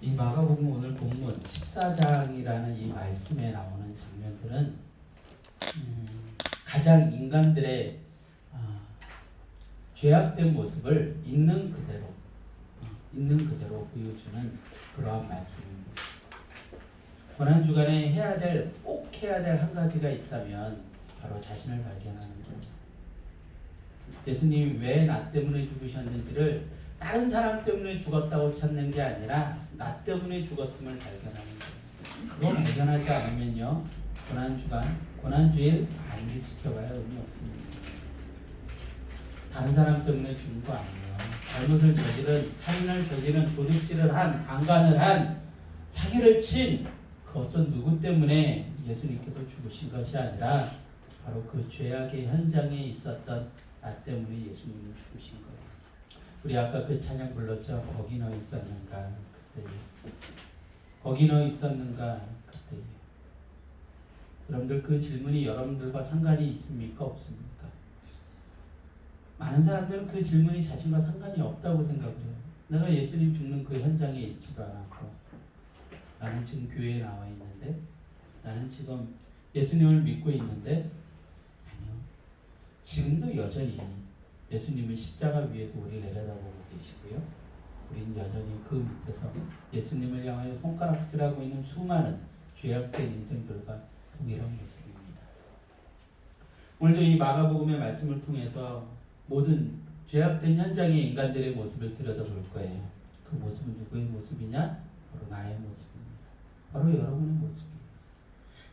이 마가복음 오늘 본문 14장이라는 이 말씀에 나오는 장면들은 가장 인간들의 죄악된 모습을 있는 그대로 보여주는 그러한 말씀입니다. 고난주간에 꼭 해야 될 한 가지가 있다면 바로 자신을 발견하는 겁니다. 예수님이 왜 나 때문에 죽으셨는지를 다른 사람 때문에 죽었다고 찾는 게 아니라 나 때문에 죽었음을 발견하는 거예요. 그거 발견하지 않으면요, 고난주일 반드시 지켜봐야 의미 없습니다. 다른 사람 때문에 죽은 거 아니에요. 잘못을 저지른, 살인을 저지른, 도둑질을 한, 강간을 한, 사기를 친 그 어떤 누구 때문에 예수님께서 죽으신 것이 아니라 바로 그 죄악의 현장에 있었던 나 때문에 예수님은 죽으신 거예요. 우리 아까 그 찬양 불렀죠. 거기 너 있었는가 그때. 거기 너 있었는가 그때. 여러분들 그 질문이 여러분들과 상관이 있습니까? 없습니까? 많은 사람들은 그 질문이 자신과 상관이 없다고 생각해요. 내가 예수님 죽는 그 현장에 있지도 않았고, 나는 지금 교회에 나와 있는데, 나는 지금 예수님을 믿고 있는데, 아니요. 지금도 여전히 예수님은 십자가 위에서 우리를 내려다보고 계시고요. 우리는 여전히 그 밑에서 예수님을 향하여 손가락질하고 있는 수많은 죄악된 인생들과 동일한 모습입니다. 오늘도 이 마가복음의 말씀을 통해서 모든 죄악된 현장의 인간들의 모습을 들여다볼 거예요. 그 모습은 누구의 모습이냐? 바로 나의 모습입니다. 바로 여러분의 모습이에요.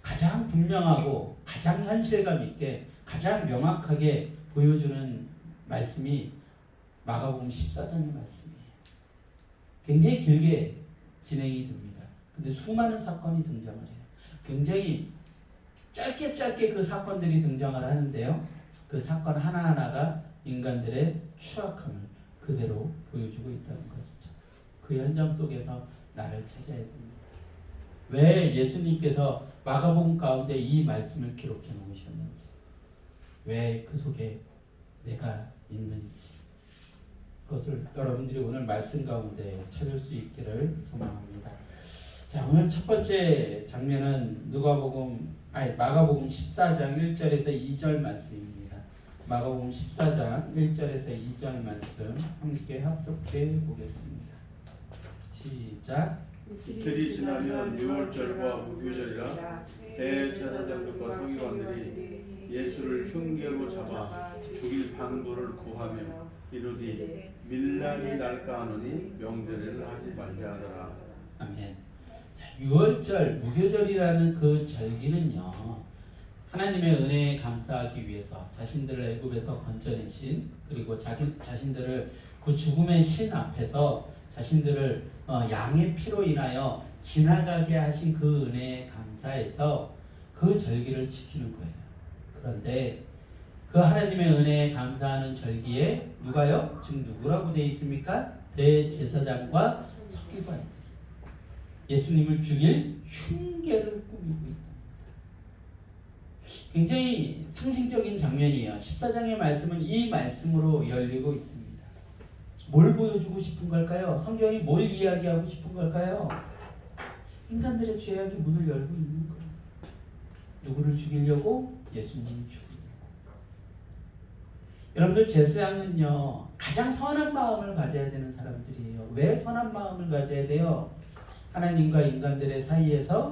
가장 분명하고 가장 현실감 있게 가장 명확하게 보여주는 말씀이 마가복음 14장의 말씀이에요. 굉장히 길게 진행이 됩니다. 근데 수많은 사건이 등장을 해요. 굉장히 짧게 그 사건들이 등장을 하는데요. 그 사건 하나하나가 인간들의 추악함을 그대로 보여주고 있다는 것이죠. 그 현장 속에서 나를 찾아야 됩니다. 왜 예수님께서 마가복음 가운데 이 말씀을 기록해 놓으셨는지, 왜 그 속에 내가 있는지, 그것을 여러분들이 오늘 말씀 가운데 찾을 수 있기를 소망합니다. 자, 오늘 첫 번째 장면은 마가복음 14장 1절에서 2절 말씀입니다. 마가복음 14장 1절에서 2절 말씀 함께 합독해 보겠습니다. 시작. 이틀이 지나면 유월절과 무교절이라 대제사장들과 서기관들이 예수를 흉계로 잡아 죽일 방도를 구하며 이르되 밀날이 날까 하노니 명절에는 하지 말자 하더라. 아멘. 유월절, 무교절이라는 그 절기는요, 하나님의 은혜에 감사하기 위해서 자신들을 애굽에서 건져내신, 그리고 자신들을 그 죽음의 신 앞에서 자신들을 양의 피로 인하여 지나가게 하신 그 은혜에 감사해서 그 절기를 지키는 거예요. 그런데 그 하나님의 은혜에 감사하는 절기에 누가요? 지금 누구라고 되어 있습니까? 대제사장과 서기관들. 예수님을 죽일 흉계를 꾸미고 있다. 굉장히 상징적인 장면이에요. 14장의 말씀은 이 말씀으로 열리고 있습니다. 뭘 보여주고 싶은 걸까요? 성경이 뭘 이야기하고 싶은 걸까요? 인간들의 죄악이 문을 열고 있는 거예요. 누구를 죽이려고? 예수님을 죽이려고. 여러분들 제사장은요, 가장 선한 마음을 가져야 되는 사람들이에요. 왜 선한 마음을 가져야 돼요? 하나님과 인간들의 사이에서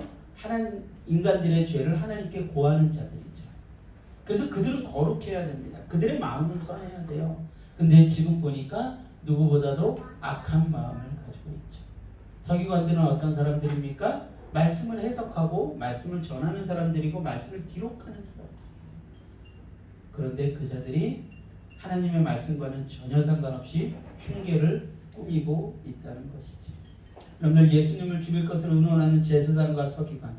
인간들의 죄를 하나님께 고하는 자들이죠. 그래서 그들은 거룩해야 됩니다. 그들의 마음은 선해야 돼요. 근데 지금 보니까 누구보다도 악한 마음을 가지고 있죠. 서기관들은 어떤 사람들입니까? 말씀을 해석하고 말씀을 전하는 사람들이고 말씀을 기록하는 사람들이에요. 그런데 그 자들이 하나님의 말씀과는 전혀 상관없이 흉계를 꾸미고 있다는 것이죠. 여러분들, 예수님을 죽일 것을 의논하는 제사장과 서기관,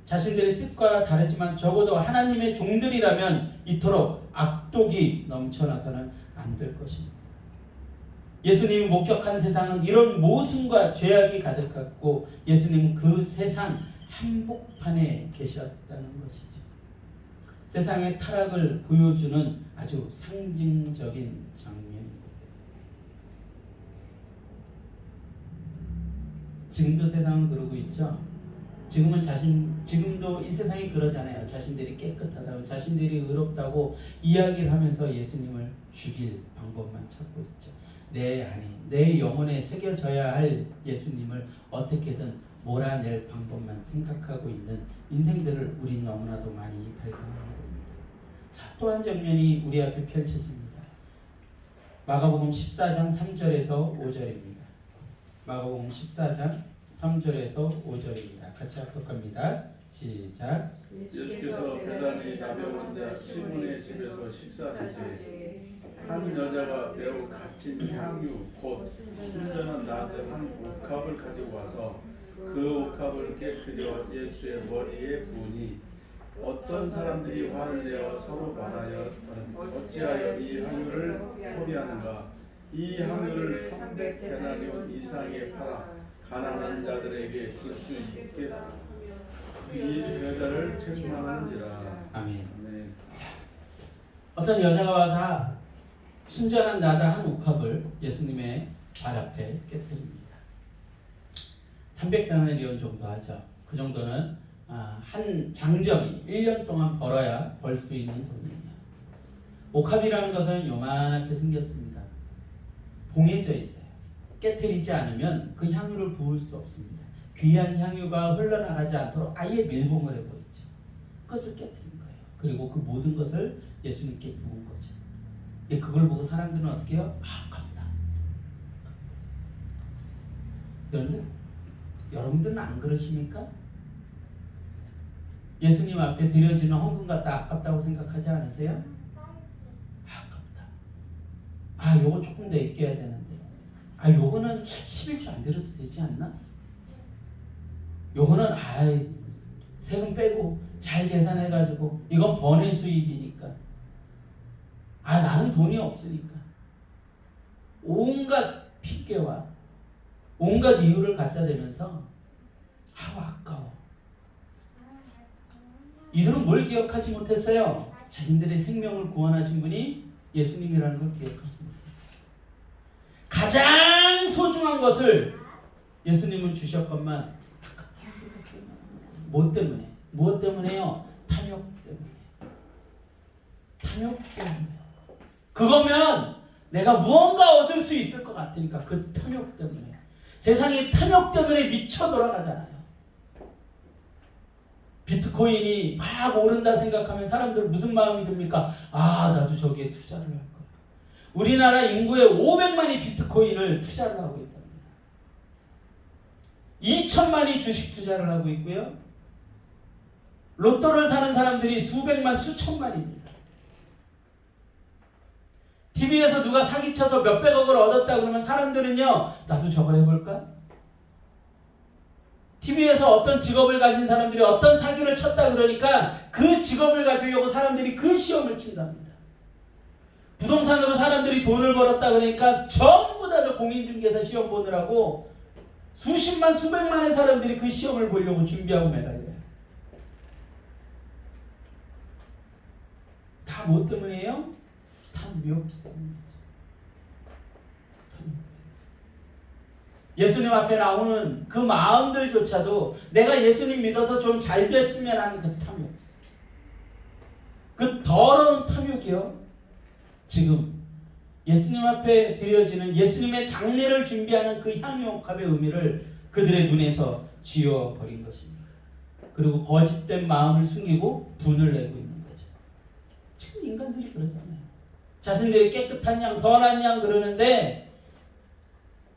자신들의 뜻과 다르지만 적어도 하나님의 종들이라면 이토록 악독이 넘쳐나서는 안 될 것입니다. 예수님이 목격한 세상은 이런 모순과 죄악이 가득했고, 예수님은 그 세상 한복판에 계셨다는 것이죠. 세상의 타락을 보여주는 아주 상징적인 장면입니다. 지금도 세상은 그러고 있죠. 지금도 이 세상이 그러잖아요. 자신들이 깨끗하다고, 자신들이 의롭다고 이야기를 하면서 예수님을 죽일 방법만 찾고 있죠. 내 안에, 내 영혼에 새겨져야 할 예수님을 어떻게든 몰아낼 방법만 생각하고 있는 인생들을 우린 너무나도 많이 발견하는 겁니다. 자, 또 한 장면이 우리 앞에 펼쳐집니다. 마가복음 14장 3절에서 5절입니다. 마가복음 14장 3절에서 5절입니다. 같이 합독합니다. 시작. 예수께서 베다니 가벼운 자 시몬의 집에서 식사하실 때 한 여자가 매우 값진 향유 곧 순전한 나드 한 옥합을 가지고 와서 그 옥합을 깨뜨려 예수의 머리에 부으니 어떤 사람들이 화를 내어 서로 말하여 어찌하여 이 향유를 포기하는가. 이 향유를 300데나리온 이상에 팔아 가난한 자들에게 줄 수 있게 이 여자를 책망하는지라. 아멘. 아멘. 어떤 여자가 와서 순전한 나다 한 옥합을 예수님의 발 앞에 깨뜨립니다. 300데나리온 정도 하죠. 그 정도는 한 장정이 1년 동안 벌어야 벌 수 있는 돈이에요. 옥합이라는 것은 요만하게 생겼습니다. 봉해져 있어요. 깨뜨리지 않으면 그 향유를 부을 수 없습니다. 귀한 향유가 흘러나가지 않도록 아예 밀봉을 해버리죠. 그것을 깨뜨린 거예요. 그리고 그 모든 것을 예수님께 부은 거죠. 근데 그걸 보고 사람들은 어떻게 해요? 아깝다. 그런데 여러분들은 안 그러십니까? 예수님 앞에 드려지는 헌금 갖다 아깝다고 생각하지 않으세요? 아깝다. 요거 조금 더 아껴야 되는데. 요거는 11조 안 드려도 되지 않나? 요거는 세금 빼고 잘 계산해가지고 이건 번외 수입이니까. 나는 돈이 없으니까. 온갖 핑계와 온갖 이유를 갖다 대면서 아까워. 이들은 뭘 기억하지 못했어요? 자신들의 생명을 구원하신 분이 예수님이라는 걸 기억하지 못했어요. 가장 소중한 것을 예수님은 주셨건만 뭐 때문에? 무엇 때문에요? 탐욕 때문에. 탐욕 때문에. 그거면 내가 무언가 얻을 수 있을 것 같으니까 그 탐욕 때문에. 세상이 탐욕 때문에 미쳐 돌아가잖아요. 비트코인이 막 오른다 생각하면 사람들 무슨 마음이 듭니까? 나도 저기에 투자를 할 거야. 우리나라 인구의 500만이 비트코인을 투자를 하고 있답니다. 2천만이 주식 투자를 하고 있고요. 로또를 사는 사람들이 수백만, 수천만입니다. TV에서 누가 사기쳐서 몇백억을 얻었다 그러면 사람들은요, 나도 저거 해볼까? TV에서 어떤 직업을 가진 사람들이 어떤 사기를 쳤다 그러니까 그 직업을 가지려고 사람들이 그 시험을 친답니다. 부동산으로 사람들이 돈을 벌었다 그러니까 전부 다 공인중개사 시험 보느라고 수십만, 수백만의 사람들이 그 시험을 보려고 준비하고 매달려요. 다 뭐 때문이에요? 탐욕 때문이죠. 예수님 앞에 나오는 그 마음들조차도 내가 예수님 믿어서 좀 잘 됐으면 하는 그 탐욕, 그 더러운 탐욕이요. 지금 예수님 앞에 드려지는 예수님의 장례를 준비하는 그 향유옥합의 의미를 그들의 눈에서 지워버린 것입니다. 그리고 거짓된 마음을 숨기고 분을 내고 있는 거죠. 지금 인간들이 그러잖아요. 자신들이 깨끗한 양, 선한 양 그러는데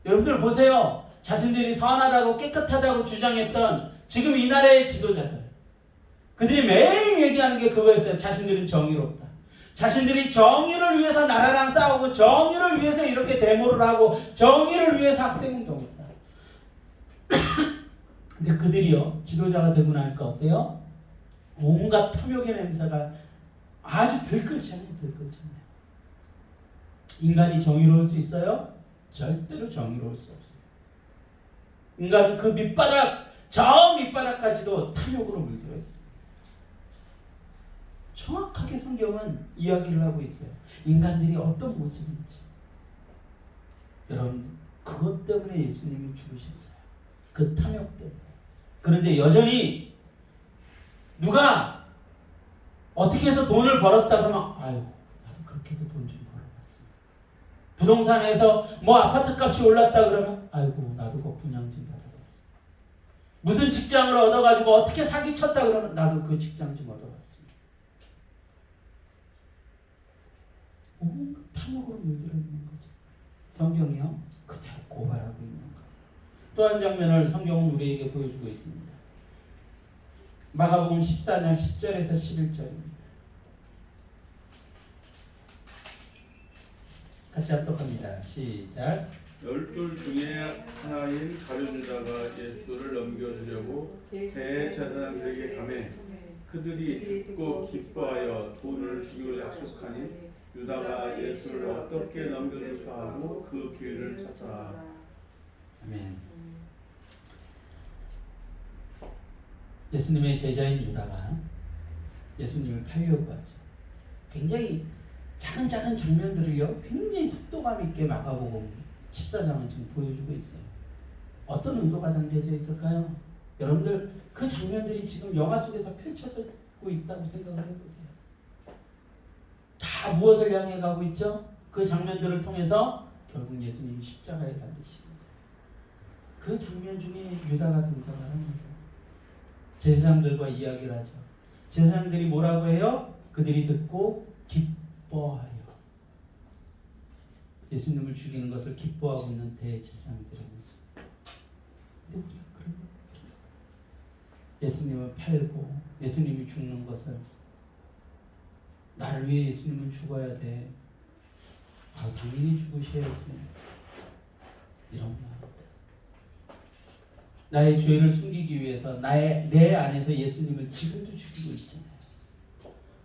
여러분들 보세요. 자신들이 선하다고 깨끗하다고 주장했던 지금 이 나라의 지도자들, 그들이 매일 얘기하는 게 그거였어요. 자신들은 정의롭다. 자신들이 정의를 위해서 나라랑 싸우고 정의를 위해서 이렇게 데모를 하고 정의를 위해서 학생운동했다. 근데 그들이요, 지도자가 되고 나니까 어때요? 온갖 탐욕의 냄새가 아주 들끓잖아요. 인간이 정의로울 수 있어요? 절대로 정의로울 수 없어요. 인간은 그 밑바닥, 저 밑바닥까지도 탐욕으로 물들어 있어요. 정확하게 성경은 이야기를 하고 있어요. 인간들이 어떤 모습인지. 여러분, 그것 때문에 예수님이 죽으셨어요. 그 탐욕 때문에. 그런데 여전히 누가 어떻게 해서 돈을 벌었다 그러면 아유 나도 그렇게 해서 돈 좀 벌어봤습니다. 부동산에서 뭐 아파트 값이 올랐다 그러면 아이고 나도 그 분양금 받아봤습니다. 무슨 직장을 얻어가지고 어떻게 사기쳤다 그러면 나도 그 직장 좀 얻어봤습니다. 탐욕으로 물들어 있는 거죠. 성경이요 그대로 고발하고 있는 거예요. 또 한 장면을 성경은 우리에게 보여주고 있습니다. 마가복음 14장 10절에서 11절입니다. 같이 합독합니다. 시작. 12 중에 하나인 가룟유다가 예수를 넘겨주려고 대제사장들에게 가매 그들이 듣고 기뻐하여 돈을 주기로 약속하니 유다가 예수를 어떻게 넘겨줄까 하고 그 길을 찾더라. 아멘. 예수님의 제자인 유다가 예수님을 팔려고 하죠. 굉장히 작은 장면들을요 굉장히 속도감 있게 마가복음 14장은 지금 보여주고 있어요. 어떤 의도가 담겨져 있을까요? 여러분들 그 장면들이 지금 영화 속에서 펼쳐지고 있다고 생각을 해보세요. 다 무엇을 향해 가고 있죠? 그 장면들을 통해서 결국 예수님이 십자가에 달리십니다. 그 장면 중에 유다가 등장을 합니다. 제사장들과 이야기를 하죠. 제사장들이 뭐라고 해요? 그들이 듣고 기뻐하여. 예수님을 죽이는 것을 기뻐하고 있는 대제사장들의 모습. 근데 우리가 그런 거 예수님을 팔고 예수님이 죽는 것을 나를 위해 예수님은 죽어야 돼. 아, 당연히 죽으셔야지. 이런 마음. 나의 죄를 숨기기 위해서 내 안에서 예수님을 지금도 죽이고 있잖아요.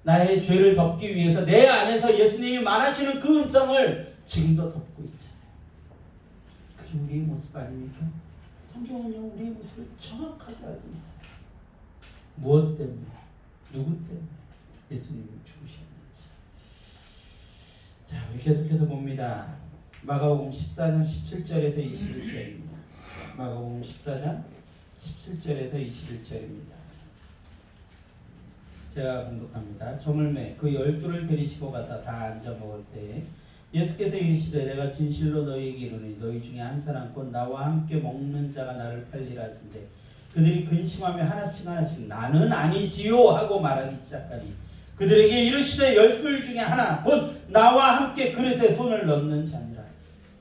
나의 죄를 덮기 위해서 내 안에서 예수님이 말하시는 그 음성을 지금도 덮고 있잖아요. 그게 우리의 모습 아닙니까? 성경은요 우리의 모습을 정확하게 알고 있어요. 무엇 때문에, 누구 때문에 예수님을 죽으셨는지. 자, 우리 계속해서 봅니다. 마가복음 14장 17절에서 21절입니다. 마가복음 14장 17절에서 21절입니다. 제가 봉독합니다. 저물매 그 12를 데리시고 가서 다 앉아 먹을 때에 예수께서 이르시되 내가 진실로 너희에게 이르노니 너희 중에 한 사람 곧 나와 함께 먹는 자가 나를 팔리라 하신대 그들이 근심하며 하나씩 나는 아니지요 하고 말하기 시작하니 그들에게 이르시되 12 중에 하나 곧 나와 함께 그릇에 손을 넣는 자니라.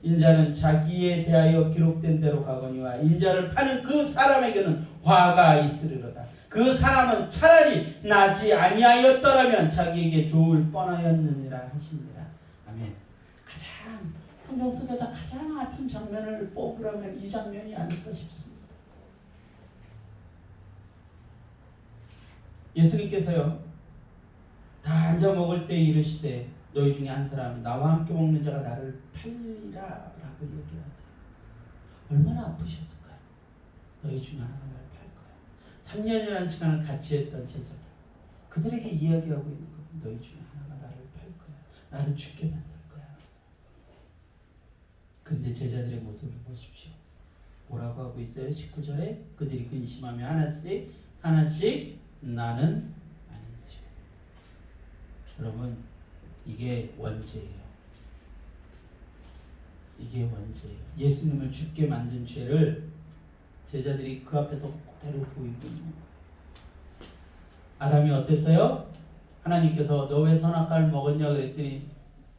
인자는 자기에 대하여 기록된 대로 가거니와 인자를 파는 그 사람에게는 화가 있으리로다. 그 사람은 차라리 나지 아니하였더라면 자기에게 좋을 뻔하였느니라 하십니다. 아멘. 가장 성경 속에서 가장 아픈 장면을 뽑으라면 이 장면이 아닐까 싶습니다. 예수님께서요 다 앉아 먹을 때 이르시되 너희 중에 한 사람 나와 함께 먹는 자가 나를 팔리라 라고 얘기하세요. 얼마나 아프셨을까요? 너희 중에 하나가 나를 팔 거야. 3년이라는 시간을 같이 했던 제자들 그들에게 이야기하고 있는 거예요. 너희 중에 하나가 나를 팔 거야. 나를 죽게 만들 거야. 근데 제자들의 모습을 보십시오. 뭐라고 하고 있어요? 19절에 그들이 근심하며 하나씩 나는 아니지. 여러분 이게 원죄예요. 이게 원죄예요. 예수님을 죽게 만든 죄를 제자들이 그 앞에서 그대로 보이고 있는 거예요. 아담이 어땠어요? 하나님께서 너 왜 선악과를 먹었냐 그랬더니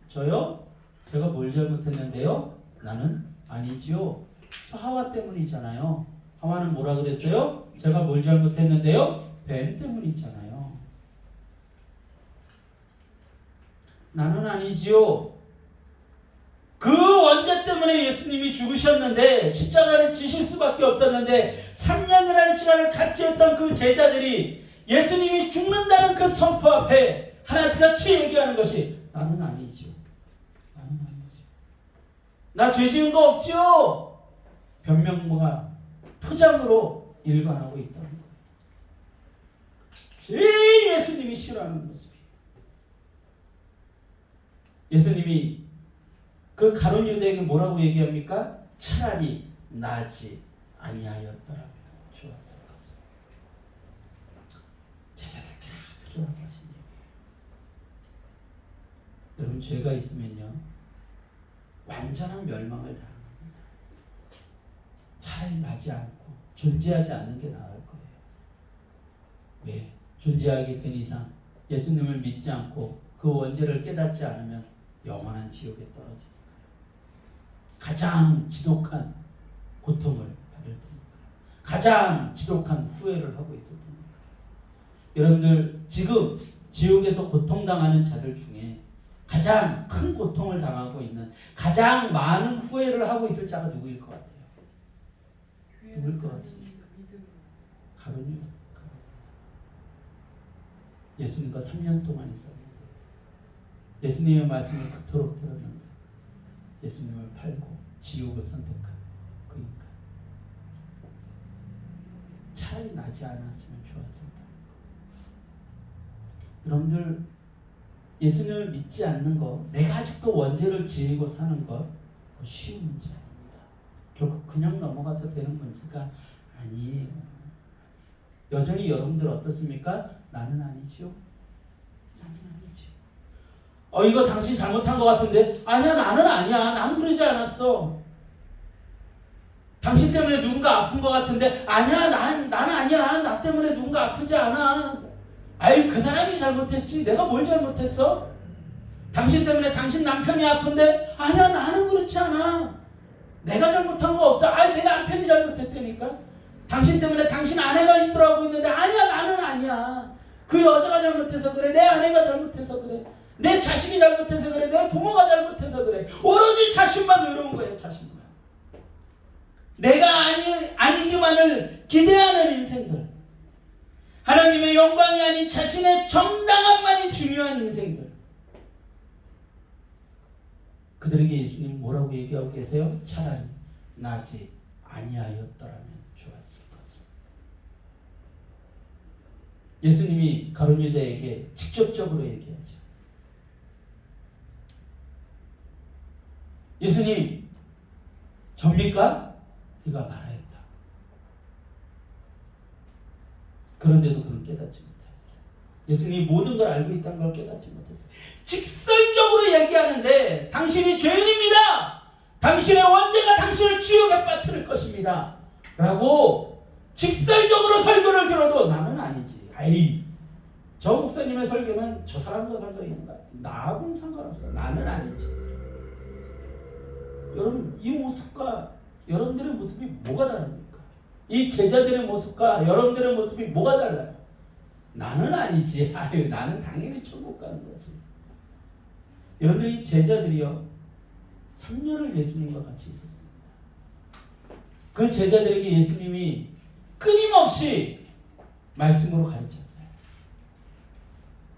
저요? 제가 뭘 잘못했는데요? 나는 아니지요. 저 하와 때문이잖아요. 하와는 뭐라 그랬어요? 제가 뭘 잘못했는데요? 뱀 때문이잖아요. 나는 아니지요. 그 원죄 때문에 예수님이 죽으셨는데 십자가를 지실 수밖에 없었는데 3년이라는 시간을 같이 했던 그 제자들이 예수님이 죽는다는 그 선포 앞에 하나같이 얘기하는 것이 나는 아니지요. 나는 아니지요. 나 죄 지은 거 없지요. 변명과 포장으로 일관하고 있다는 거예요. 제일 예수님이 싫어하는 모습이에요. 예수님이 그 가룟 유다에게 뭐라고 얘기합니까? 차라리 나지 아니하였더라면 좋았을 것을. 제자들 다 들으라고 하신 얘기예요. 여러분, 죄가 있으면요 완전한 멸망을 당합니다. 차라리 나지 않고 존재하지 않는 게 나을 거예요. 왜? 존재하게 된 이상 예수님을 믿지 않고 그 원죄를 깨닫지 않으면 영원한 지옥에 떨어지니까요. 가장 지독한 고통을 받을 테니까요. 가장 지독한 후회를 하고 있을 테니까요. 여러분들, 지금 지옥에서 고통당하는 자들 중에 가장 큰 고통을 당하고 있는, 가장 많은 후회를 하고 있을 자가 누구일 것 같아요? 누구일 것 같습니까? 가룟이요. 예수님과 3년 동안 있었는데, 예수님의 말씀을 그토록 들었는데 예수님을 팔고 지옥을 선택한 그 인간. 차라리 나지 않았으면 좋았습니다. 여러분들, 예수님을 믿지 않는 거, 내가 아직도 원죄를 지니고 사는 거, 그거 쉬운 문제 아닙니다. 결국 그냥 넘어가서 되는 문제가 아니에요. 여전히 여러분들 어떻습니까? 나는 아니지요? 나는 아니지요. 이거 당신 잘못한 것 같은데? 아니야, 나는 아니야. 난 그러지 않았어. 당신 때문에 누군가 아픈 것 같은데? 아니야, 나는 아니야. 나 때문에 누군가 아프지 않아. 아이, 그 사람이 잘못했지. 내가 뭘 잘못했어? 당신 때문에 당신 남편이 아픈데? 아니야, 나는 그렇지 않아. 내가 잘못한 거 없어. 아이, 내 남편이 잘못했다니까. 당신 때문에 당신 아내가 힘들어하고 있는데 아니야, 나는 아니야. 그 여자가 잘못해서 그래. 내 아내가 잘못해서 그래. 내 자식이 잘못해서 그래. 내 부모가 잘못해서 그래. 오로지 자신만 의로운 거예요. 자신만. 내가 아니기만을 기대하는 인생들. 하나님의 영광이 아닌 자신의 정당함만이 중요한 인생들. 그들에게 예수님 뭐라고 얘기하고 계세요? 차라리 나지 아니하였더라면 좋았을 것을. 예수님이 가룟유다에게 직접적으로 얘기하죠. 예수님, 접니까? 네가 말하였다. 그런데도 그는 깨닫지 못했어요. 예수님이 모든 걸 알고 있다는 걸 깨닫지 못했어요. 직설적으로 얘기하는데 당신이 죄인입니다. 당신의 원죄가 당신을 지옥에 빠뜨릴 것입니다. 라고 직설적으로 설교를 들어도 나는 아니지. 아이, 저 목사님의 설교는 저 사람과 상관있는 것 같아. 나하고는 상관없어. 나는 아니지. 여러분, 이 모습과 여러분들의 모습이 뭐가 다릅니까? 이 제자들의 모습과 여러분들의 모습이 뭐가 달라요? 나는 아니지. 아유, 나는 당연히 천국 가는 거지. 여러분들, 이 제자들이요 3년을 예수님과 같이 있었습니다. 그 제자들에게 예수님이 끊임없이 말씀으로 가르쳤어요.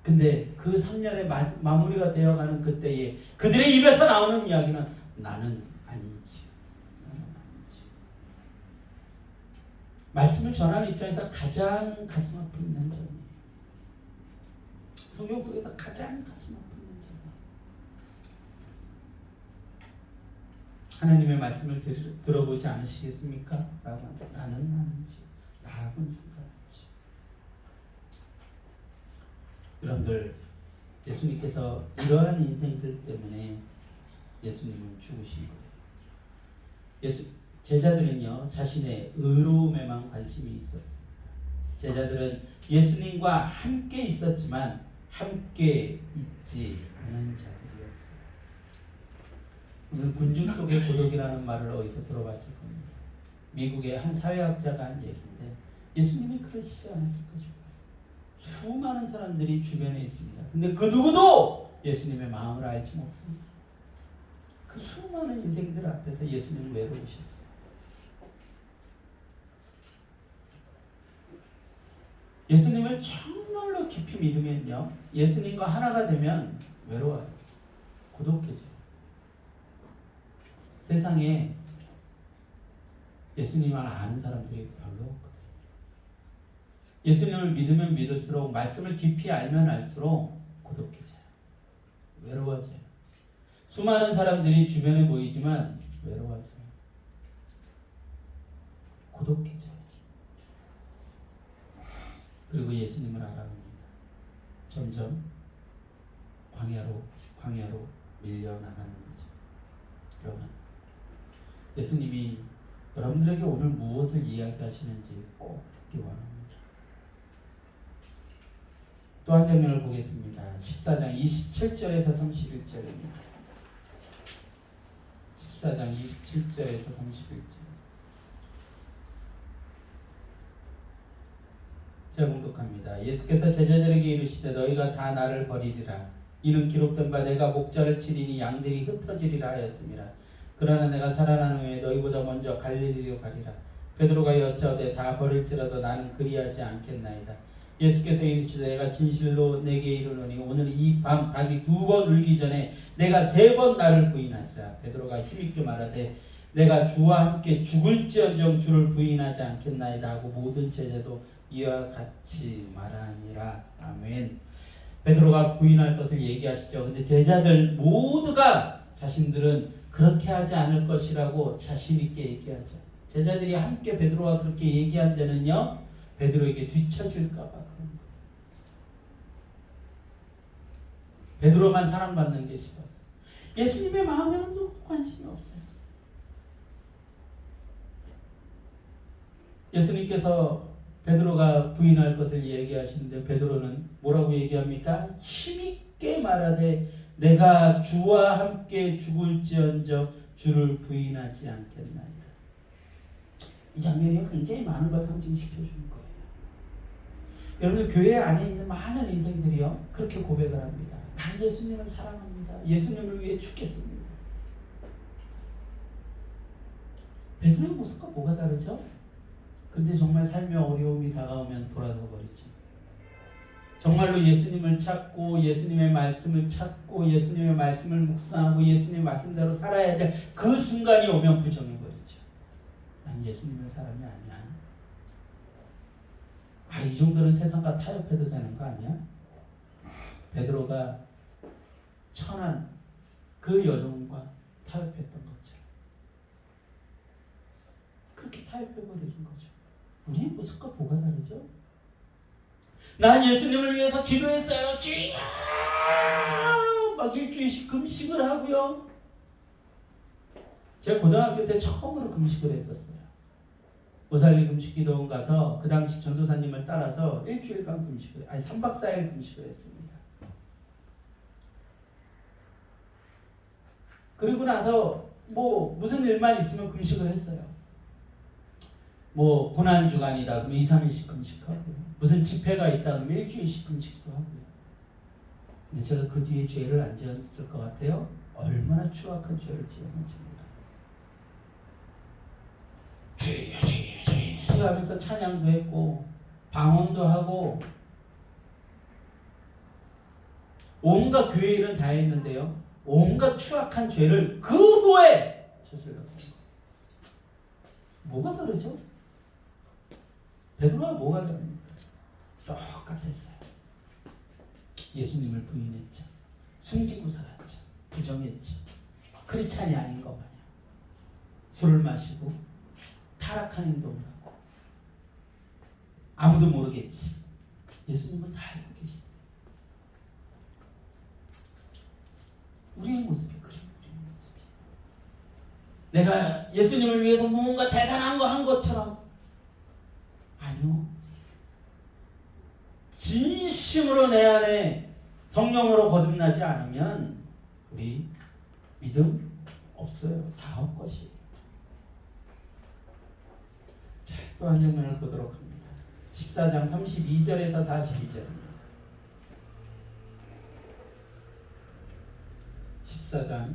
근데 그 3년의 마무리가 되어가는 그때에 그들의 입에서 나오는 이야기는 나는 아니지. 나는 아니지. 말씀을 전하는 입장에서 가장 가슴 아픈 현장이에요. 성경 속에서 가장 가슴 아픈 현장이에요. 하나님의 말씀을 들어보지 않으시겠습니까? 라고 한다. 나는 아니지. 나하고는 상관없지. 여러분들, 예수님께서 이러한 인생들 때문에 예수님은 죽으신 거예요. 제자들은요 자신의 의로움에만 관심이 있었습니다. 제자들은 예수님과 함께 있었지만 함께 있지 않은 자들이었어요. 오늘 군중 속의 고독이라는 말을 어디서 들어봤을 겁니다. 미국의 한 사회학자가 한 얘기인데 예수님이 그러시지 않았을 것입니다. 수많은 사람들이 주변에 있습니다. 근데 그 누구도 예수님의 마음을 알지 못합니다. 그 수많은 인생들 앞에서 예수님은 외로우셨어요. 예수님을 정말로 깊이 믿으면요 예수님과 하나가 되면 외로워요. 고독해져요. 세상에 예수님을 아는 사람들이 별로 없거든요. 예수님을 믿으면 믿을수록 말씀을 깊이 알면 알수록 고독해져요. 외로워져요. 수많은 사람들이 주변에 보이지만 외로워져요. 고독해져요. 그리고 예수님을 알아봅니다. 점점 광야로 밀려나가는 거죠. 여러분, 예수님이 여러분들에게 오늘 무엇을 이야기하시는지 꼭 듣기 원합니다. 또 한 장면을 보겠습니다. 14장 27절에서 31절입니다. 14장 27절에서 31절. 제가 봉독합니다. 예수께서 제자들에게 이르시되 너희가 다 나를 버리리라. 이는 기록된 바 내가 목자를 치리니 양들이 흩어지리라 하였습니다. 그러나 내가 살아난 후에 너희보다 먼저 갈릴리로 가리라. 베드로가 여짜오되 다 버릴지라도 나는 그리하지 않겠나이다. 예수께서 이르시되 내가 진실로 내게 이르노니 오늘 이 밤 닭이 2번 울기 전에 내가 3번 나를 부인하리라. 베드로가 힘있게 말하되 내가 주와 함께 죽을지언정 주를 부인하지 않겠나이다 하고 모든 제자도 이와 같이 말하니라. 아멘. 베드로가 부인할 것을 얘기하시죠. 근데 제자들 모두가 자신들은 그렇게 하지 않을 것이라고 자신 있게 얘기하죠. 제자들이 함께 베드로와 그렇게 얘기한 데는요, 베드로에게 뒤처질까 봐 그런 거예요. 베드로만 사랑받는 게 싫어서. 예수님의 마음에는 누구 관심이 없어요. 예수님께서 베드로가 부인할 것을 얘기하시는데 베드로는 뭐라고 얘기합니까? 힘있게 말하되 내가 주와 함께 죽을지언정 주를 부인하지 않겠나이다. 이 장면이 굉장히 많은 걸 상징시켜 주는 거예요. 여러분들 교회 안에 있는 많은 인생들이요 그렇게 고백을 합니다. 나는 예수님을 사랑합니다. 예수님을 위해 죽겠습니다. 베드로의 모습과 뭐가 다르죠? 근데 정말 삶의 어려움이 다가오면 돌아서 버리죠. 정말로 예수님을 찾고 예수님의 말씀을 찾고 예수님의 말씀을 묵상하고 예수님의 말씀대로 살아야 될 그 순간이 오면 부정해버리죠. 난 예수님의 사람이 아니야. 이 정도는 세상과 타협해도 되는 거 아니야? 베드로가 천한 그 여종과 타협했던 것처럼 그렇게 타협해버리는 거죠. 우리의 모습과 뭐가 다르죠? 난 예수님을 위해서 기도했어요. 주여! 막 일주일씩 금식을 하고요. 제가 고등학교 때 처음으로 금식을 했었어요. 오살리 금식기도원 가서 그 당시 전도사님을 따라서 일주일간 금식을, 3박 4일 금식을 했습니다. 그리고 나서 무슨 일만 있으면 금식을 했어요. 고난주간이다 그러면 2, 3일씩 금식하고요. 무슨 집회가 있다 그러면 일주일씩 금식도 하고요. 근데 제가 그 뒤에 죄를 안 지었을 것 같아요. 얼마나 추악한 죄를 지었는지 몰라요. 주여 하면서 찬양도 했고 방언도 하고 온갖 교회 일은 다 했는데요. 온갖 추악한 죄를 그 후에 저질렀던 거예요. 뭐가 다르죠? 베드로와 뭐가 다릅니까? 똑같았어요. 예수님을 부인했죠. 숨기고 살았죠. 부정했죠. 크리스찬이 아닌 것 마냥 술을 마시고 타락한 행동을 하고 아무도 모르겠지. 예수님은 다 알고 계시대. 우리의 모습이 그래요. 우리의 모습이. 내가 예수님을 위해서 뭔가 대단한 거 한 것처럼 아니요. 진심으로 내 안에 성령으로 거듭나지 않으면 우리 믿음 없어요. 다 헛것이에요. 자, 또 한 장면을 보도록 합니다. 14장 32절에서 42절입니다. 14장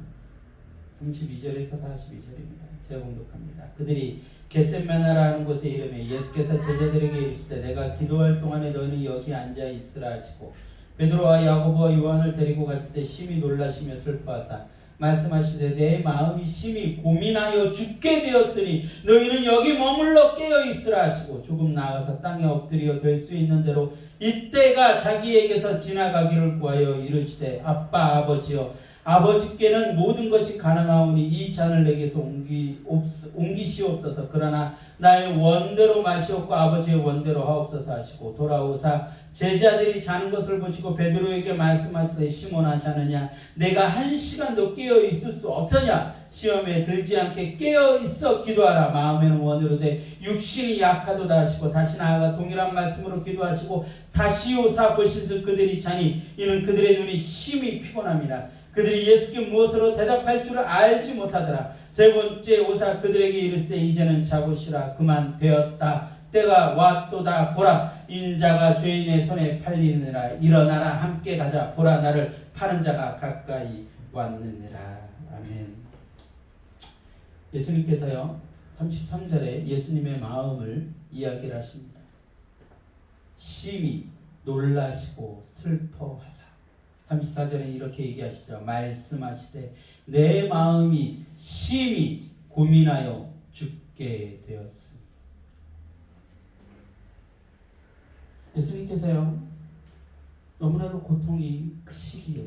32절에서 42절입니다. 제가 봉독합니다. 그들이 겟셋마나라 하는 곳에 이르매 예수께서 제자들에게 이르시되 내가 기도할 동안에 너희는 여기 앉아 있으라 하시고 베드로와 야고보와 요한을 데리고 갔을 때 심히 놀라시며 슬퍼하사 말씀하시되 내 마음이 심히 고민하여 죽게 되었으니 너희는 여기 머물러 깨어 있으라 하시고 조금 나아가서 땅에 엎드려 될 수 있는 대로 이때가 자기에게서 지나가기를 구하여 이르시되 아빠 아버지여 아버지께는 모든 것이 가능하오니 이 잔을 내게서 옮기시옵소서. 그러나 나의 원대로 마시옵고 아버지의 원대로 하옵소서 하시고 돌아오사 제자들이 자는 것을 보시고 베드로에게 말씀하시되 시몬아 자느냐 내가 1시간도 깨어 있을 수 없더냐 시험에 들지 않게 깨어 있어 기도하라. 마음에는 원으로되 육신이 약하도다 하시고 다시 나아가 동일한 말씀으로 기도하시고 다시 오사 보신즉 그들이 자니 이는 그들의 눈이 심히 피곤함이라. 그들이 예수께 무엇으로 대답할 줄을 알지 못하더라. 세 번째 오사 그들에게 이르시되 이제는 자보시라. 그만 되었다. 때가 왔도다. 보라 인자가 죄인의 손에 팔리느니라. 일어나라 함께 가자. 보라 나를 파는 자가 가까이 왔느니라. 아멘. 예수님께서요 33절에 예수님의 마음을 이야기를 하십니다. 심히 놀라시고 슬퍼하사. 34절에 이렇게 얘기하시죠. 말씀하시되 내 마음이 심히 고민하여 죽게 되었습니다. 예수님께서요 너무나도 고통이 크시기에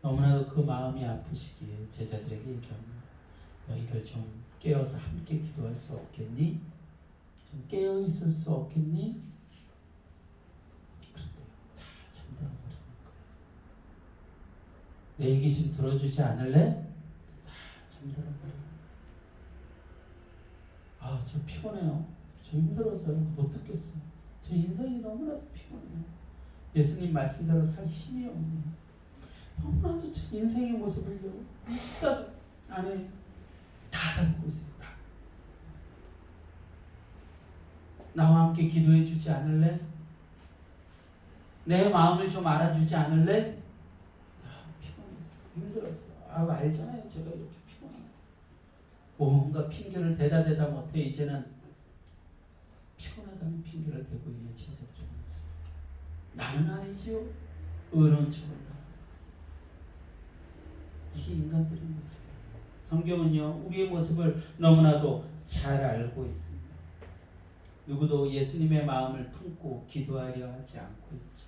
너무나도 그 마음이 아프시기에 제자들에게 얘기합니다. 너희들 좀 깨어서 함께 기도할 수 없겠니? 좀 깨어 있을 수 없겠니? 그런데 다 잠들어 버리는 거예요. 내 얘기 좀 들어주지 않을래? 다 잠들어 버려요. 아, 저 피곤해요. 저 힘들어서요. 못 듣겠어요. 제 인생이 너무나도 피곤해요. 예수님 말씀대로 살 힘이 없네요. 너무나도 제 인생의 모습을요 식사전 안에 다 담고 있어요. 다. 나와 함께 기도해 주지 않을래? 내 마음을 좀 알아주지 않을래? 피곤해서 힘들어서. 알잖아요. 제가 이렇게 피곤해요. 뭔가 핑계를 대다 못해 이제는 피곤하다는 핑계를 대고 있는 제자들이 있습니다. 나는 아니지요. 의로운 척한다. 이게 인간들의 모습이에요. 성경은요 우리의 모습을 너무나도 잘 알고 있습니다. 누구도 예수님의 마음을 품고 기도하려 하지 않고 있죠.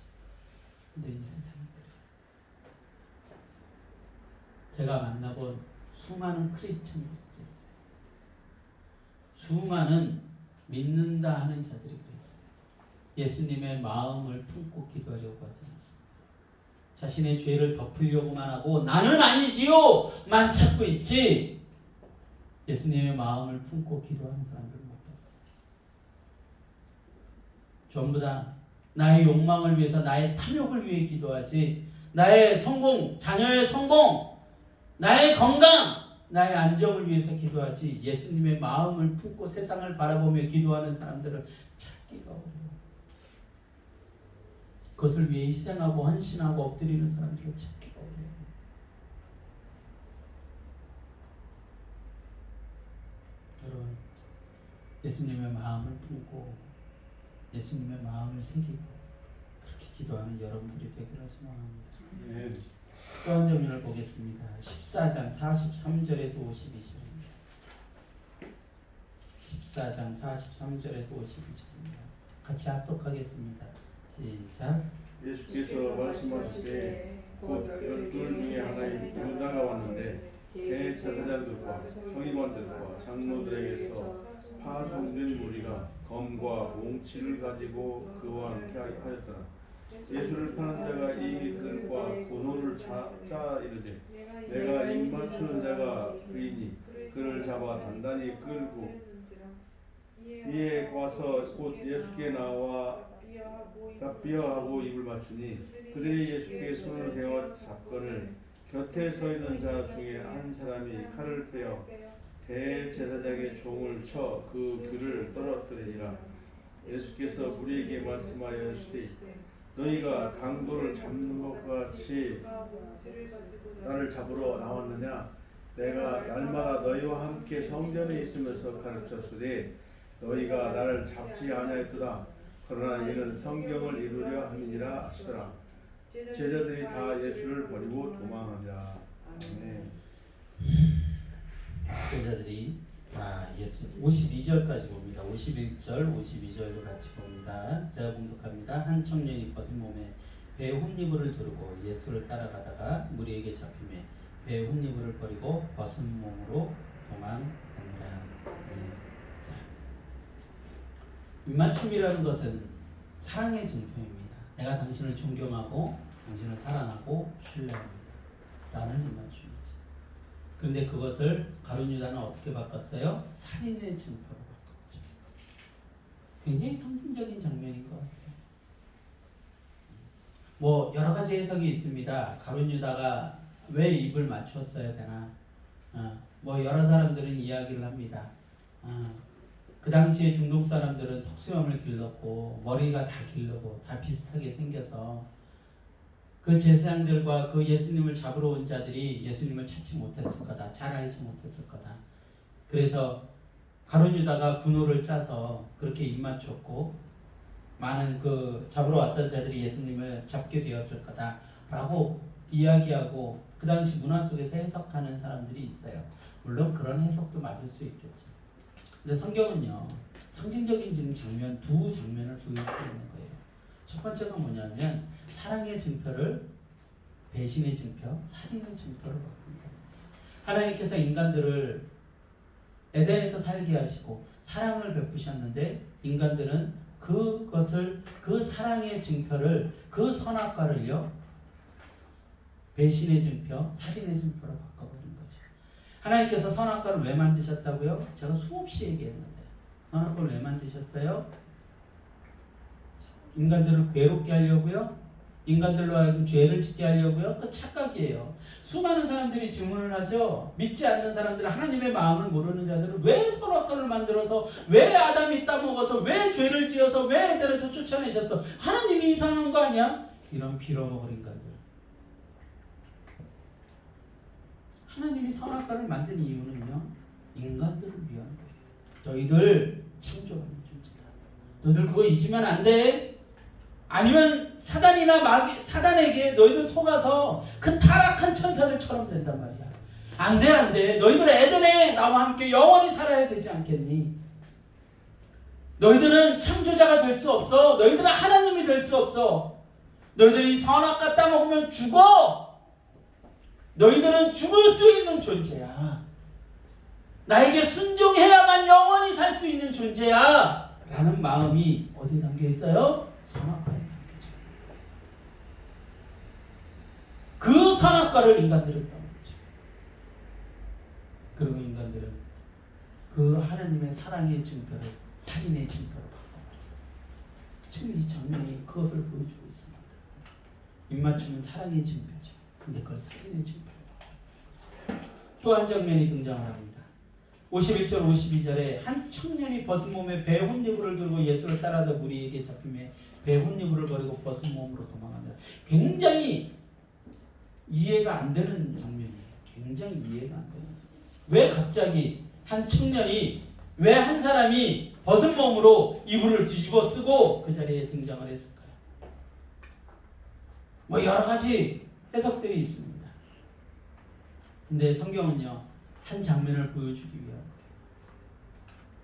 근데 이 세상이 그래요. 제가 만나본 수많은 크리스천들이 그랬어요. 수많은 믿는다 하는 자들이 그랬어요. 예수님의 마음을 품고 기도하려고 하지 않습니다. 자신의 죄를 덮으려고만 하고 나는 아니지요! 만 찾고 있지. 예수님의 마음을 품고 기도하는 사람들을 못 봤어요. 전부 다 나의 욕망을 위해서 나의 탐욕을 위해 기도하지 나의 성공, 자녀의 성공, 나의 건강, 나의 안정을 위해서 기도하지 예수님의 마음을 품고 세상을 바라보며 기도하는 사람들을 찾기가 어려워요. 그것을 위해 희생하고 헌신하고 엎드리는 사람들을 찾기가 어려워요. 여러분, 예수님의 마음을 품고 예수님의 마음을 새기고 그렇게 기도하는 여러분들이 되기를 소망합니다. 네. 또 한 장면을 보겠습니다. 14장 43절에서 52절입니다. 14장 43절에서 52절입니다. 같이 합독하겠습니다. 시작. 예수께서 말씀하시되 곧 12 중에 하나인 유다가 왔는데 대제사장들과 서기관들과 장로들에게서 파송된 무리가 검과 몽치를 가지고 그와 함께 하였더라. 예수를 파는 자가 이미 그들과 번호를 찾아 이르되 내가 입맞추는 자가 그이니 그를 잡아 단단히 끌고 이에 와서 곧 예수께 나와 비어하고 입을 맞추니 그들이 예수께 손을 대어 잡거늘 곁에 서 있는 자 중에 한 사람이 칼을 빼어 대제사장의 종을 쳐 그 귀를 떨어뜨리니라. 예수께서 무리에게 말씀하여 이르시되 너희가 강도를 잡는 것과 같이 나를 잡으러 나왔느냐? 내가 날마다 너희와 함께 성전에 있으면서 가르쳤으되 너희가 나를 잡지 아니하였도다. 그러나 이는 성경을 이루려 함이니라 하시더라. 제자들이 다 예수를 버리고 도망하니라. 아멘. 제자들이 다 예수 52절까지 봅니다. 51절, 52절도 같이 봅니다. 제가 봉독합니다. 한 청년이 벗은 몸에 배 혼니부를 두르고 예수를 따라가다가 무리에게 잡히매 배 혼니부를 버리고 벗은 몸으로 도망하니라. 자, 입맞춤이라는 것은 사랑의 증표입니다. 내가 당신을 존경하고 당신을 사랑하고 신뢰합니다. 라는 입맞춤이지. 그런데 그것을 가룟 유다는 어떻게 바꿨어요? 살인의 증표로 바꿨죠. 굉장히 상징적인 장면인 것 같아요. 뭐 여러 가지 해석이 있습니다. 가룟 유다가 왜 입을 맞추었어야 되나? 뭐 여러 사람들은 이야기를 합니다. 그 당시에 중동 사람들은 턱수염을 길렀고 머리가 다 길르고 다 비슷하게 생겨서 그 제사장들과 그 예수님을 잡으러 온 자들이 예수님을 찾지 못했을 거다. 잘 알지 못했을 거다. 그래서 가룟 유다가 분노를 짜서 그렇게 입맞췄고 많은 그 잡으러 왔던 자들이 예수님을 잡게 되었을 거다라고 이야기하고 그 당시 문화 속에서 해석하는 사람들이 있어요. 물론 그런 해석도 맞을 수 있겠죠. 근데 성경은요, 상징적인 지금 장면, 두 장면을 보여주고 있는 거예요. 첫 번째가 뭐냐면 사랑의 증표를 배신의 증표, 살인의 증표로 바꿉니다. 하나님께서 인간들을 에덴에서 살게 하시고 사랑을 베푸셨는데 인간들은 그것을, 그 사랑의 증표를, 그 선악과를요 배신의 증표, 살인의 증표로 바꿔버린 거죠. 하나님께서 선악과를 왜 만드셨다고요? 제가 수없이 얘기했는데 선악과를 왜 만드셨어요? 인간들을 괴롭게 하려고요? 인간들로 하여금 죄를 짓게 하려고요? 그 착각이에요. 수많은 사람들이 질문을 하죠. 믿지 않는 사람들, 하나님의 마음을 모르는 자들은 왜 선악과를 만들어서, 왜 아담이 따먹어서, 왜 죄를 지어서, 왜 에덴에서 쫓아내셨어? 하나님이 이상한 거 아니야? 이런 빌어먹을 인간들. 하나님이 선악과를 만든 이유는요, 인간들을 위한 거예요. 너희들 창조하는 존재다. 너희들 그거 잊으면 안 돼. 아니면 사단에게 너희들 속아서 그 타락한 천사들처럼 된단 말이야. 안 돼, 안 돼. 너희들 에덴에 나와 함께 영원히 살아야 되지 않겠니? 너희들은 창조자가 될 수 없어. 너희들은 하나님이 될 수 없어. 너희들이 선악과 따먹으면 죽어. 너희들은 죽을 수 있는 존재야. 나에게 순종해야만 영원히 살 수 있는 존재야. 라는 마음이 어디에 담겨 있어요? 선악과에 담겨져. 그 선악과를 인간들은 따먹죠. 그리고 인간들은 그 하나님의 사랑의 증표를 살인의 증표로 바꿔버려요. 지금 이 장면이 그것을 보여주고 있습니다. 입맞춤은 사랑의 증표죠. 근데 그걸 살인의 증표로 바꿔요. 또 한 장면이 등장을 합니다. 51절 52절에 한 청년이 벗은 몸에 배 혼니부를 들고 예수를 따라다 무리에게 잡히매 배 혼니부를 버리고 벗은 몸으로 도망한다. 굉장히 이해가 안 되는 장면이에요. 굉장히 이해가 안 되는. 왜 갑자기 한 청년이, 왜 한 사람이 벗은 몸으로 이불을 뒤집어 쓰고 그 자리에 등장을 했을까요? 뭐 여러 가지 해석들이 있습니다. 근데 성경은요, 한 장면을 보여주기 위한 거예요.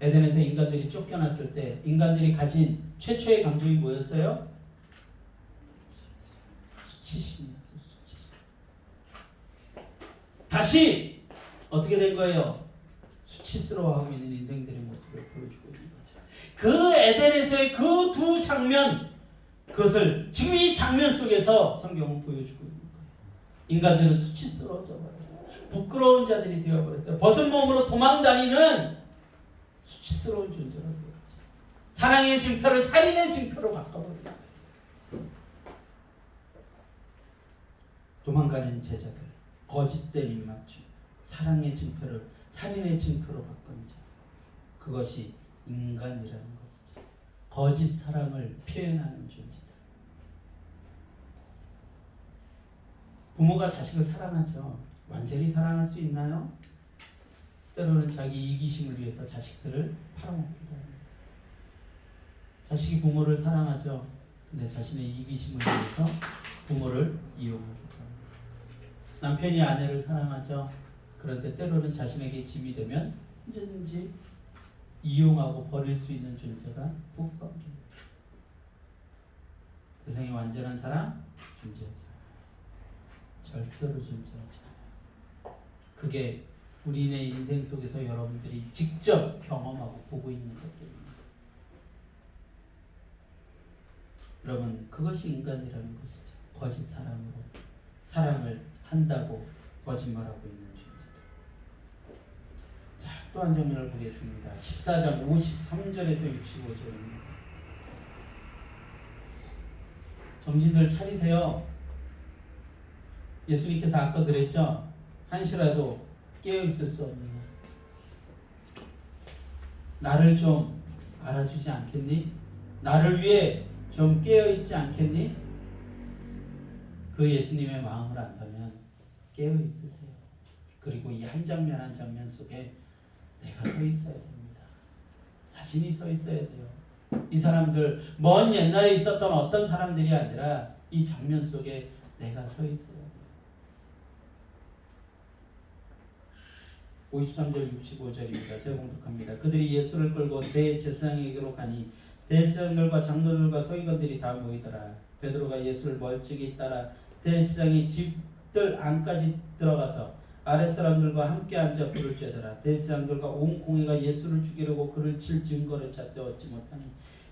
에덴에서 인간들이 쫓겨났을 때 인간들이 가진 최초의 감정이 뭐였어요? 수치심이었어요. 수치심. 다시 어떻게 된 거예요? 수치스러워하고 있는 인생들의 모습을 보여주고 있는 거죠. 그 에덴에서의 그 두 장면, 그것을 지금 이 장면 속에서 성경은 보여주고 있는 거예요. 인간들은 수치스러워져 버렸어요. 부끄러운 자들이 되어버렸어요. 벗은 몸으로 도망다니는 수치스러운 존재가 되었어요. 사랑의 증표를 살인의 증표로 바꿔버립니다. 도망가는 제자들, 거짓된 입맞춤, 사랑의 증표를 살인의 증표로 바꾸는 자, 그것이 인간이라는 것이죠. 거짓 사랑을 표현하는 존재다. 부모가 자식을 사랑하죠. 완전히 사랑할 수 있나요? 때로는 자기 이기심을 위해서 자식들을 팔아먹기도 합니다. 자식이 부모를 사랑하죠. 근데 자신의 이기심을 위해서 부모를 이용하기도 합니다. 남편이 아내를 사랑하죠. 그런데 때로는 자신에게 짐이 되면 언제든지 이용하고 버릴 수 있는 존재가 부부관계입니다. 세상에 완전한 사랑 존재하지 않아요. 절대로 존재하지 않아요. 그게 우리네 인생 속에서 여러분들이 직접 경험하고 보고 있는 것들입니다. 여러분, 그것이 인간이라는 것이죠. 거짓 사랑으로 사랑을 한다고 거짓말하고 있는 존재들. 자, 또 한 장면을 보겠습니다. 14장 53절에서 65절입니다. 정신들 차리세요. 예수님께서 아까 그랬죠? 한시라도 깨어있을 수 없느냐. 나를 좀 알아주지 않겠니? 나를 위해 좀 깨어있지 않겠니? 그 예수님의 마음을 안다면 깨어있으세요. 그리고 이 한 장면 한 장면 속에 내가 서 있어야 됩니다. 자신이 서 있어야 돼요. 이 사람들 먼 옛날에 있었던 어떤 사람들이 아니라 이 장면 속에 내가 서 있어야 돼요. 53절 65절입니다. 제가 공독합니다. 그들이 예수를 끌고 대제사장에게로 가니 대제사장들과 장로들과 서기관들이 다 모이더라. 베드로가 예수를 멀찍이 따라 대제사장의 집들 안까지 들어가서 아랫사람들과 함께 앉아 불을 쬐더라. 대제사장들과 온 공회가 예수를 죽이려고 그를 칠 증거를 찾되 얻지 못하니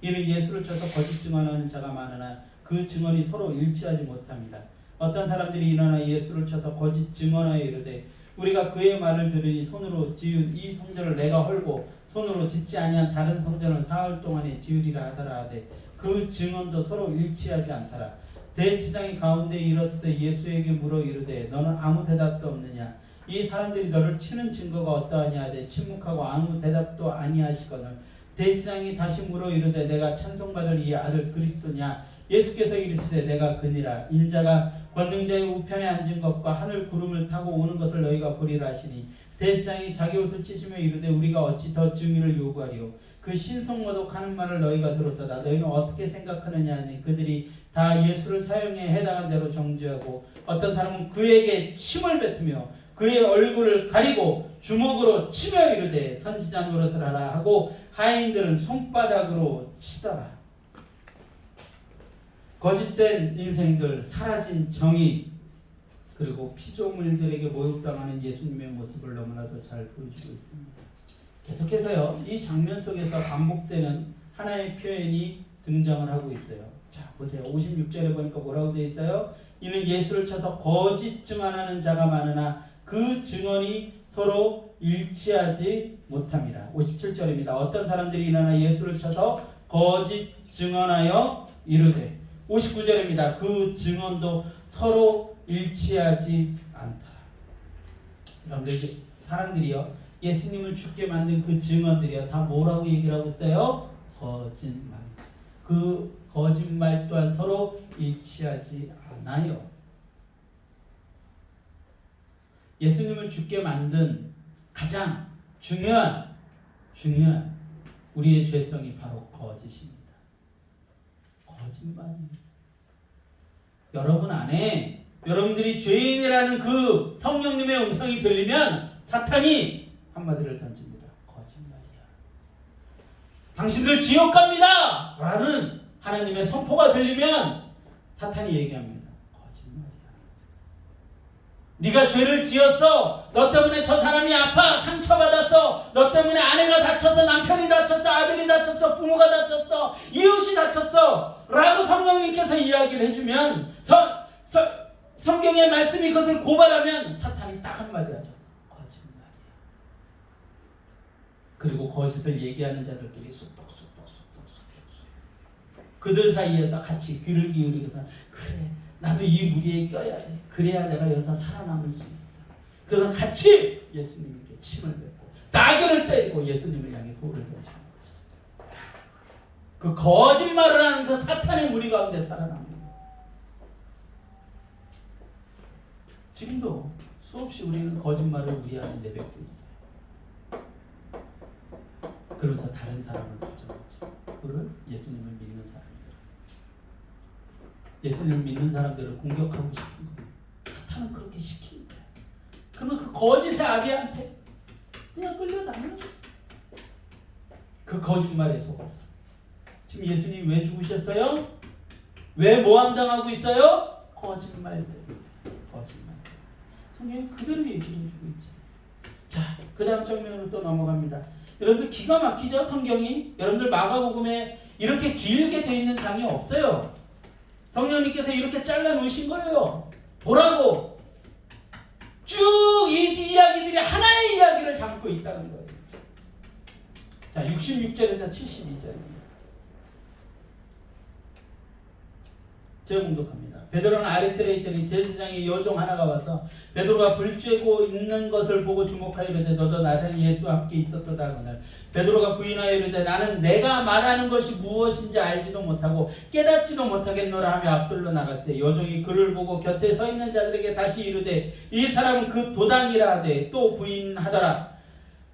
이는 예수를 쳐서 거짓 증언하는 자가 많으나 그 증언이 서로 일치하지 못합니다. 어떤 사람들이 일어나 예수를 쳐서 거짓 증언하여 이르되 우리가 그의 말을 들으니 손으로 지은 이 성전을 내가 헐고 손으로 짓지 아니한 다른 성전을 사흘 동안에 지으리라 하더라 하되 그 증언도 서로 일치하지 않더라. 대제사장이 가운데 일어서서 예수에게 물어 이르되 너는 아무 대답도 없느냐. 이 사람들이 너를 치는 증거가 어떠하냐 하되 침묵하고 아무 대답도 아니하시거늘 대제사장이 다시 물어 이르되 내가 찬송받을 이 아들 그리스도냐. 예수께서 이르시되 내가 그니라. 인자가 권능자의 우편에 앉은 것과 하늘 구름을 타고 오는 것을 너희가 보리라 하시니 대제사장이 자기 옷을 찢으며 이르되 우리가 어찌 더 증인을 요구하리요. 그 신성모독하는 말을 너희가 들었도다. 너희는 어떻게 생각하느냐 하니 그들이 다 예수를 사형에 해당한 자로 정죄하고 어떤 사람은 그에게 침을 뱉으며 그의 얼굴을 가리고 주먹으로 치며 이르되 선지자 노릇을 하라 하고 하인들은 손바닥으로 치더라. 거짓된 인생들, 사라진 정의, 그리고 피조물들에게 모욕당하는 예수님의 모습을 너무나도 잘 보여주고 있습니다. 계속해서요, 이 장면 속에서 반복되는 하나의 표현이 등장을 하고 있어요. 자, 보세요. 56절에 보니까 뭐라고 되어 있어요? 이는 예수를 쳐서 거짓 증언하는 자가 많으나 그 증언이 서로 일치하지 못합니다. 57절입니다. 어떤 사람들이 일어나 예수를 쳐서 거짓 증언하여 이르되 59절입니다. 그 증언도 서로 일치하지 않다. 여러분들 사람들이요 예수님을 죽게 만든 그 증언들이요 다 뭐라고 얘기를 하고 있어요? 거짓말. 그 거짓말 또한 서로 일치하지 않아요. 예수님을 죽게 만든 가장 중요한 우리의 죄성이 바로 거짓입니다. 거짓말입니다. 여러분 안에 여러분들이 죄인이라는 그 성령님의 음성이 들리면 사탄이 한마디를 던집니다. 거짓말이야. 당신들 지옥 갑니다! 라는 하나님의 선포가 들리면 사탄이 얘기합니다. 거짓말이야. 네가 죄를 지었어. 너 때문에 저 사람이 아파. 상처받았어. 너 때문에 아내가 다쳤어. 남편이 다쳤어. 아들이 다쳤어. 부모가 다쳤어. 이웃이 다쳤어. 라고 성령님께서 이야기를 해주면 성경의 말씀이 그것을 고발하면 사탄이 딱 한마디 하죠. 거짓말이야. 그리고 거짓을 얘기하는 자들끼리 쑥덕 그들 사이에서 같이 귀를 기울이고서 그래 나도 이 무리에 껴야 돼. 그래야 내가 여기서 살아남을 수 있어. 그래서 같이 예수님께 침을 뱉고 따귀를 때리고 예수님을 향해 돌을 던지는 거죠. 그 거짓말을 하는 그 사탄의 무리 가운데 살아남는 거예요. 지금도 수없이 우리는 거짓말을 우리 안에 내뱉고 있어요. 그러면서 다른 사람을 부정하죠. 그를 예수님을 믿는 사람들. 예수님을 믿는 사람들을 공격하고 싶은 거예요. 사탄은 그렇게 시킵니다. 그러면 그 거짓의 아비한테 그냥 끌려다니는 거예요. 그 거짓말에 속아서. 지금 예수님이 왜 죽으셨어요? 왜 모함당하고 있어요? 거짓말들. 성경이 그대로 얘기해주고 있죠. 자, 그 다음 장면으로 또 넘어갑니다. 여러분들 기가 막히죠? 성경이. 여러분들 마가복음에 이렇게 길게 돼 있는 장이 없어요. 성령님께서 이렇게 잘라 놓으신 거예요. 보라고. 쭉 이 이야기들이 하나의 이야기를 담고 있다는 거예요. 자, 66절에서 72절입니다. 제가 공독합니다. 베드로는 아랫뜰에 있더니 제사장의 여종 하나가 와서 베드로가 불 쬐고 있는 것을 보고 주목하여 이르되 너도 나사렛 예수와 함께 있었도다 하거늘 베드로가 부인하여 이르되 나는 내가 말하는 것이 무엇인지 알지도 못하고 깨닫지도 못하겠노라 하며 앞들로 나갔어요. 여종이 그를 보고 곁에 서 있는 자들에게 다시 이르되 이 사람은 그 도당이라 하되 또 부인하더라.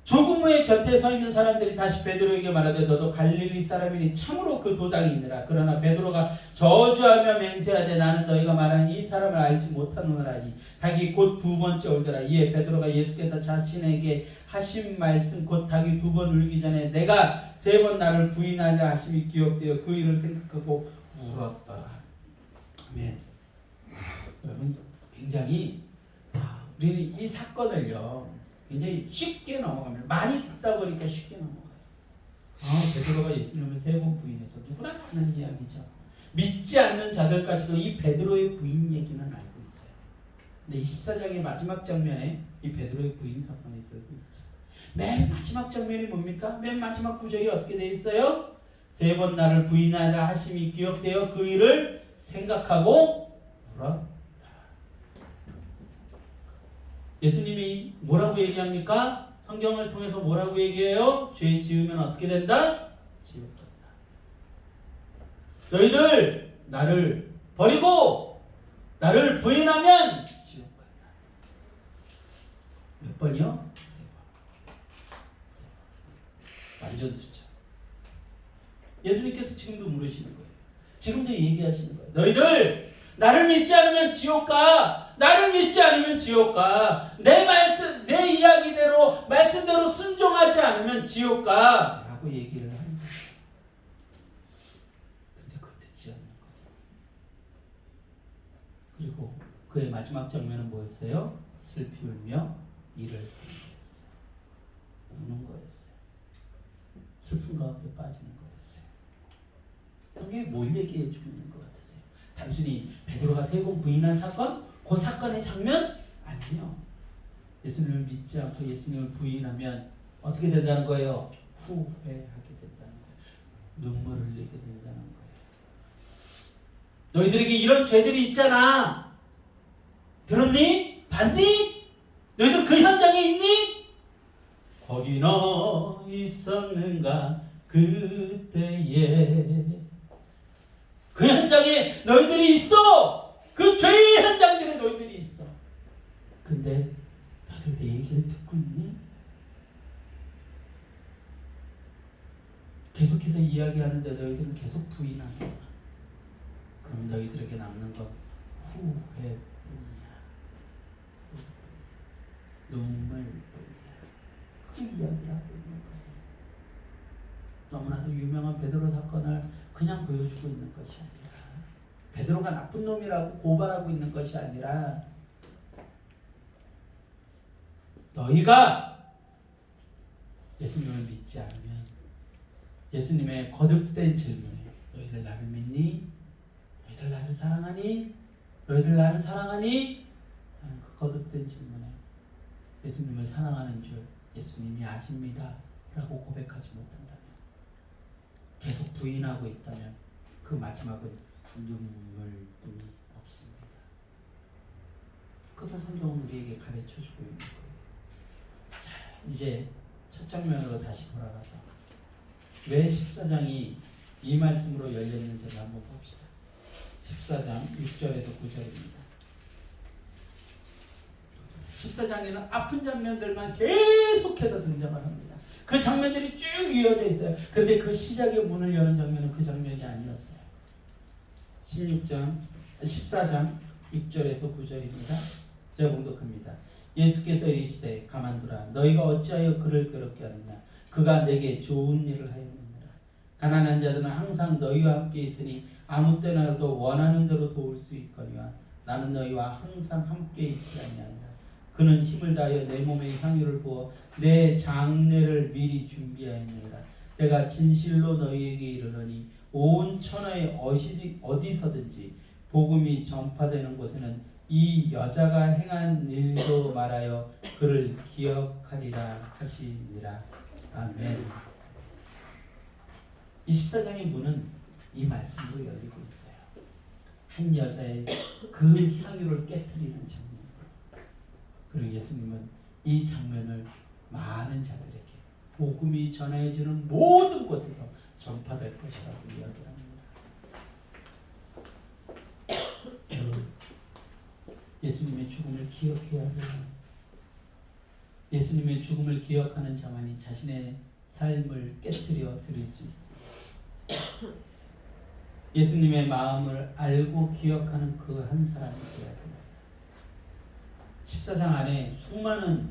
조금 후에 곁에 서 있는 사람들이 다시 베드로에게 말하되 너도 갈릴리 사람이니 참으로 그 도당이니라. 그러나 베드로가 저주하며 맹세하되 나는 너희가 말하는 이 사람을 알지 못하노라니. 닭이 곧 두 번째 울더라. 이에 베드로가 예수께서 자신에게 하신 말씀 곧 닭이 두 번 울기 전에 내가 세 번 나를 부인하려 하심이 기억되어 그 일을 생각하고 울었다. 아멘. 여러분 굉장히 우리는 이 사건을요 굉장히 쉽게 넘어갑니다. 많이 듣다 보니까 쉽게 넘어가요. 베드로가 예수님을 세 번 부인해서 누구나 아는 이야기죠. 믿지 않는 자들까지도 이 베드로의 부인 얘기는 알고 있어요. 근데 24장의 마지막 장면에 이 베드로의 부인 사건이 들고 있죠. 맨 마지막 장면이 뭡니까? 맨 마지막 구절이 어떻게 되어 있어요? 세 번 나를 부인하라 하심이 기억되어 그 일을 생각하고 울었다. 예수님이 뭐라고 얘기합니까? 성경을 통해서 뭐라고 얘기해요? 죄 지으면 어떻게 된다? 지옥 간다. 너희들 나를 버리고 나를 부인하면 지옥 간다. 몇 번이요? 세 번. 완전 숫자. 예수님께서 지금도 물으시는 거예요. 지금도 얘기하시는 거예요. 너희들 나를 믿지 않으면 지옥 가. 나를 믿지 않으면 지옥 가. 내 말씀, 내 이야기대로 말씀대로 순종하지 않으면 지옥 가. 라고 얘기를 하는 거예요. 근데 그걸 듣지 않는 거죠. 그리고 그의 마지막 장면은 뭐였어요? 슬피 울며 이를 흘렸어요. 우는 거였어요. 슬픈 가운데 빠지는 거였어요. 성경이 뭘 얘기해 주고 있는 것 같으세요? 단순히 베드로가 세 번 부인한 사건? 그 사건의 장면? 아니요. 예수님을 믿지 않고 예수님을 부인하면 어떻게 된다는 거예요? 후회하게 된다는 거예요. 눈물을 흘리게 된다는 거예요. 너희들에게 이런 죄들이 있잖아. 들었니? 봤니? 너희들 그 현장에 있니? 거기너 있었는가 그때에 그 현장에 너희들이 있어. 그 죄의 현장들에 너희들이 있어. 근데 너희들 내 얘기를 듣고 있니? 계속해서 이야기하는데 너희들은 계속 부인하는 거야. 그럼 너희들에게 남는 건 후회뿐이야. 눈물뿐이야. 그 이야기를 하고 있는 거예요. 너무나도 유명한 베드로 사건을 그냥 보여주고 있는 것이 아니라 베드로가 나쁜 놈이라고 고발하고 있는 것이 아니라 너희가 예수님을 믿지 않으면 예수님의 거듭된 질문에 너희들 나를 믿니? 너희들 나를 사랑하니? 너희들 나를 사랑하니? 하는 그 거듭된 질문에 예수님을 사랑하는 줄 예수님이 아십니다 라고 고백하지 못한다면 계속 부인하고 있다면 그 마지막은 눈물뿐이 없습니다. 그것을 성경은 우리에게 가르쳐주고 있는 거예요. 자, 이제 첫 장면으로 다시 돌아가서 왜 14장이 이 말씀으로 열렸는지를 한번 봅시다. 14장 6절에서 9절입니다. 14장에는 아픈 장면들만 계속해서 등장을 합니다. 그 장면들이 쭉 이어져 있어요. 그런데 그 시작의 문을 여는 장면은 그 장면이 아니었어요. 14장 6절에서 9절입니다. 제가 봉독합니다. 예수께서 이르시되 가만두라. 너희가 어찌하여 그를 괴롭게 하느냐. 그가 내게 좋은 일을 하였느니라. 가난한 자들은 항상 너희와 함께 있으니 아무 때나도 원하는 대로 도울 수 있거니와 나는 너희와 항상 함께 있지 아니하리라. 그는 힘을 다하여 내 몸에 향유를 부어 내 장례를 미리 준비하였느니라. 내가 진실로 너희에게 이르노니 온 천하에 어디서든지 복음이 전파되는 곳에는 이 여자가 행한 일도 말하여 그를 기억하리라 하시니라. 아멘. 이 14장의 문은 이 말씀으로 열리고 있어요. 한 여자의 그 향유를 깨뜨리는 장면. 그리고 예수님은 이 장면을 많은 자들에게 복음이 전해지는 모든 곳에서 전파될 것이라고 이야기합니다. 여러분, 예수님의 죽음을 기억해야 해요. 예수님의 죽음을 기억하는 자만이 자신의 삶을 깨뜨려 드릴 수 있습니다. 예수님의 마음을 알고 기억하는 그 한 사람이 되어야 됩니다. 14장 안에 수많은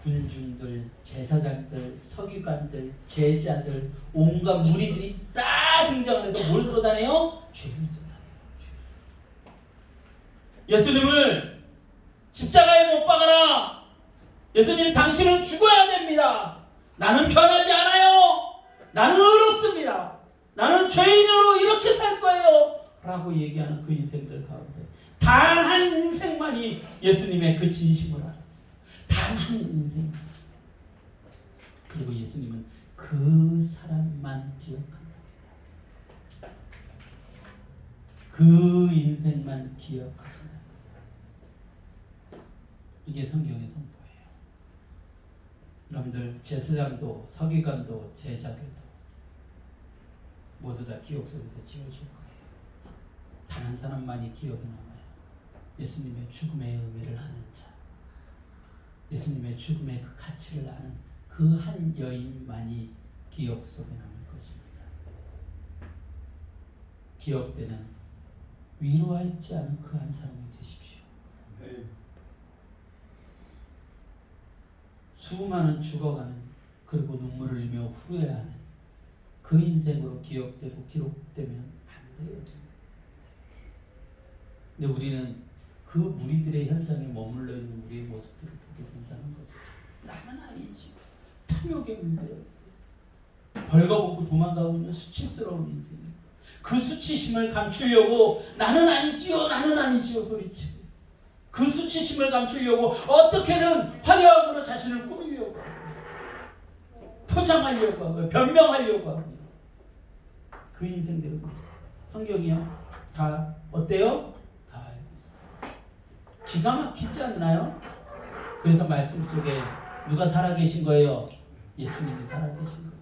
군중들, 제사장들, 서기관들, 제자들, 온갖 무리들이 다 등장을 해서 뭘 쏟아내요? 죄를 쏟아내요. 예수님을 십자가에 못 박아라. 예수님 당신은 죽어야 됩니다. 나는 변하지 않아요. 나는 의롭습니다. 나는 죄인으로 이렇게 살 거예요. 라고 얘기하는 그 인생들 가운데 단 한 인생만이 예수님의 그 진심을 알았어요. 단 한 인생. 그리고 예수님은 그 사람만 기억합니다. 그 인생만 기억하신다. 이게 성경의 선포예요. 여러분들 제사장도 서기관도 제자들도 모두 다 기억 속에서 지워질 거예요. 단 한 사람만이 기억에 남아요. 예수님의 죽음의 의미를 아는 자, 예수님의 죽음의 그 가치를 아는 그 한 여인만이 기억 속에 남을 것입니다. 기억되는 위로하지 않은 그 한 사람이 되십시오. 네. 수많은 죽어가는 그리고 눈물을 흘리며 후회하는 그 인생으로 기억되고 기록되면 안 돼요. 근데 우리는 그 무리들의 현장에 머물러 있는 우리의 모습들을 보게 된다는 것이죠. 나는 아니지. 탐욕의 문제요. 벌거벗고 도망가고 있는 수치스러운 인생이에요. 그 수치심을 감추려고 나는 아니지요, 나는 아니지요 소리치고 그 수치심을 감추려고 어떻게든 화려함으로 자신을 꾸미려고 포장하려고 하고 변명하려고 하고 그 인생들을 보세요. 성경이요 다 어때요? 다 알고 있어요. 기가 막히지 않나요? 그래서 말씀 속에 누가 살아계신 거예요? 예수님이 살아계신 거예요.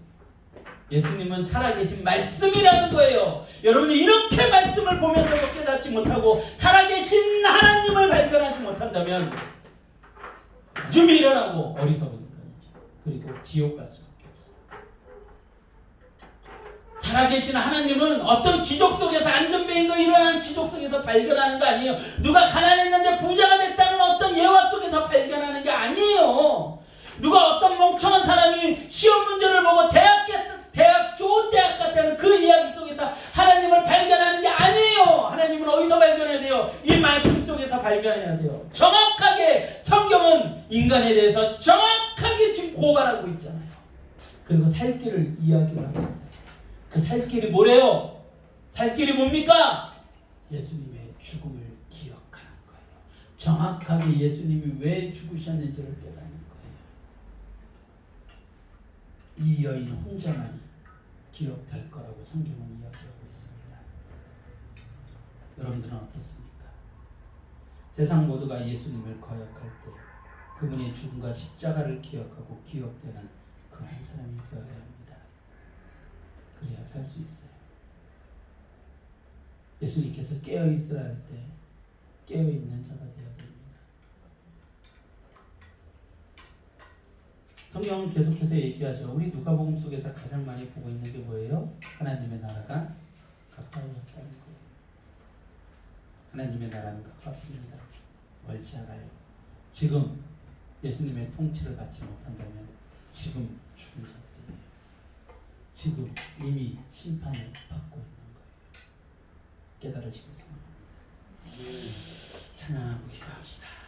예수님은 살아계신 말씀이라는 거예요. 여러분이 이렇게 말씀을 보면서도 깨닫지 못하고 살아계신 하나님을 발견하지 못한다면 좀 일어나고 어리석으니까 그리고 지옥 갈 수밖에 없어요. 살아계신 하나님은 어떤 기적 속에서 안전뱅이가 일어나는 기적 속에서 발견하는 거 아니에요. 누가 가난했는데 부자가 됐다는 어떤 예화 속에서 발견하는 게 아니에요. 누가 어떤 멍청한 사람이 시험 문제를 보고 좋은 대학 갔다는 그 이야기 속에서 하나님을 발견하는 게 아니에요. 하나님은 어디서 발견해야 돼요? 이 말씀 속에서 발견해야 돼요. 정확하게 성경은 인간에 대해서 정확하게 지금 고발하고 있잖아요. 그리고 살 길을 이야기를 하고 있어요. 그 살 길이 뭐래요? 살 길이 뭡니까? 예수님의 죽음을 기억하는 거예요. 정확하게 예수님이 왜 죽으셨는지를 깨닫는 거예요. 이 여인 혼자만이 기억될 거라고 성경은 이야기하고 있습니다. 여러분들은 어떻습니까? 세상 모두가 예수님을 거역할 때 그분의 죽음과 십자가를 기억하고 기억되는 그 한 사람이 되어야 합니다. 그래야 살 수 있어요. 예수님께서 깨어있으라 할 때 깨어있는 자가 되어야 됩니다. 성경은 계속해서 얘기하죠. 우리 누가복음 속에서 가장 많이 보고 있는 게 뭐예요? 하나님의 나라가 가까워졌다는 거예요. 하나님의 나라는 가깝습니다. 멀지 않아요. 지금 예수님의 통치를 받지 못한다면 지금 죽은 자들이에요. 지금 이미 심판을 받고 있는 거예요. 깨달으시겠습니까? 찬양하고 기도합시다.